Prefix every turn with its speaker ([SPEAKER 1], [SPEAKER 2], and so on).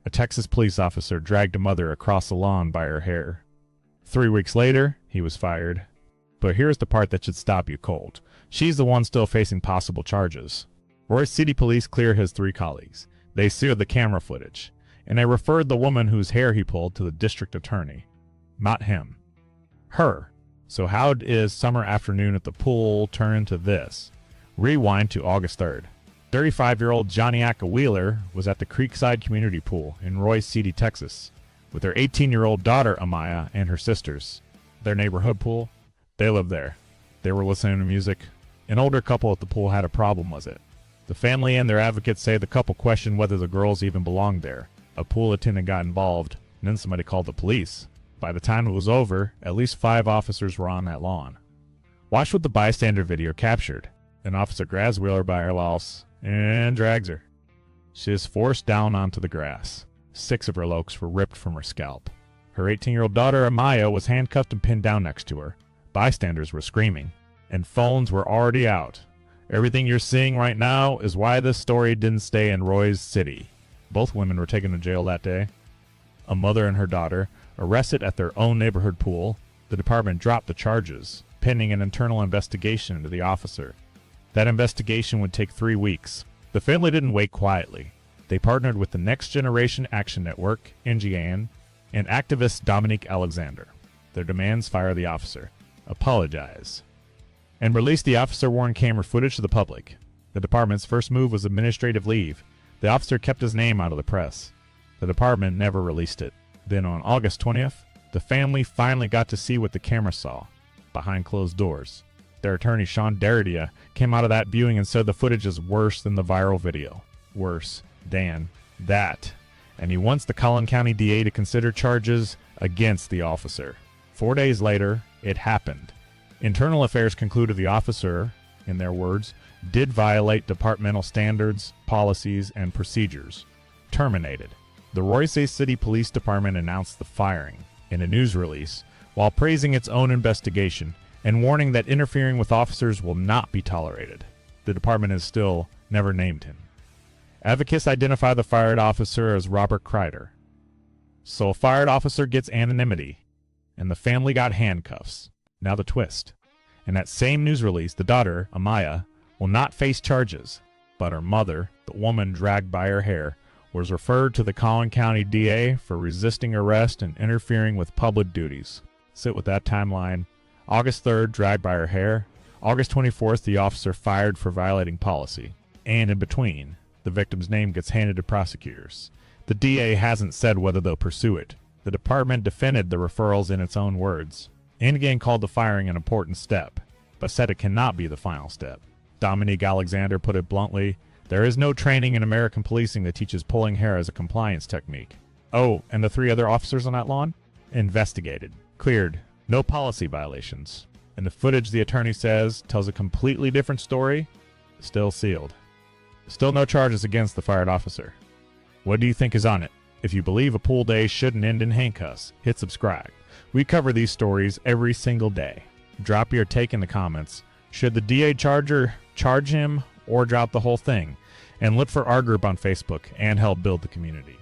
[SPEAKER 1] A Texas police officer dragged a mother across the lawn by her hair. 3 weeks later, he was fired. But here's the part that should stop you cold. She's the one still facing possible charges. Royse City police clear his 3 colleagues. They seared the camera footage, and they referred the woman whose hair he pulled to the district attorney. Not him. Her. So how is summer afternoon at the pool turn into this? Rewind to August 3rd. 35-year-old Janiaca Wheeler was at the Creekside Community Pool in Royse City, Texas, with her 18-year-old daughter Amaya and her sisters. Their neighborhood pool? They lived there. They were listening to music. An older couple at the pool had a problem with it. The family and their advocates say the couple questioned whether the girls even belonged there. A pool attendant got involved, and then somebody called the police. By the time it was over, at least 5 officers were on that lawn. Watch what the bystander video captured. An officer grabs Wheeler by her louse and drags her. She is forced down onto the grass. 6 of her locs were ripped from her scalp. Her 18-year-old daughter Amaya was handcuffed and pinned down next to her. Bystanders were screaming, and phones were already out. Everything you're seeing right now is why this story didn't stay in Royse City. Both women were taken to jail that day. A mother and her daughter arrested at their own neighborhood pool. The department dropped the charges, pending an internal investigation into the officer. That investigation would take 3 weeks. The family didn't wait quietly. They partnered with the Next Generation Action Network, NGAN, and activist Dominique Alexander. Their demands: fire the officer, apologize, and release the officer-worn camera footage to the public. The department's first move was administrative leave. The officer kept his name out of the press. The department never released it. Then on August 20th, the family finally got to see what the camera saw, behind closed doors. Their attorney, Sean Derrida, came out of that viewing and said the footage is worse than the viral video. Worse than that. And he wants the Collin County DA to consider charges against the officer. 4 days later, it happened. Internal Affairs concluded the officer, in their words, did violate departmental standards, policies, and procedures. Terminated. The Royse City Police Department announced the firing in a news release, while praising its own investigation and warning that interfering with officers will not be tolerated. The department has still never named him. Advocates identify the fired officer as Robert Crider. So a fired officer gets anonymity, and the family got handcuffs. Now the twist. In that same news release, the daughter, Amaya, will not face charges, but her mother, the woman dragged by her hair, was referred to the Collin County DA for resisting arrest and interfering with public duties. Sit with that timeline. August 3rd, dragged by her hair. August 24th, the officer fired for violating policy. And in between, the victim's name gets handed to prosecutors. The DA hasn't said whether they'll pursue it. The department defended the referrals in its own words. NGAN called the firing an important step, but said it cannot be the final step. Dominique Alexander put it bluntly, there is no training in American policing that teaches pulling hair as a compliance technique. Oh, and the 3 other officers on that lawn? Investigated. Cleared. No policy violations. And the footage, the attorney says, tells a completely different story. Still sealed. Still no charges against the fired officer. What do you think is on it? If you believe a pool day shouldn't end in handcuffs, hit subscribe. We cover these stories every single day. Drop your take in the comments. Should the DA charge him or drop the whole thing? And look for our group on Facebook and help build the community.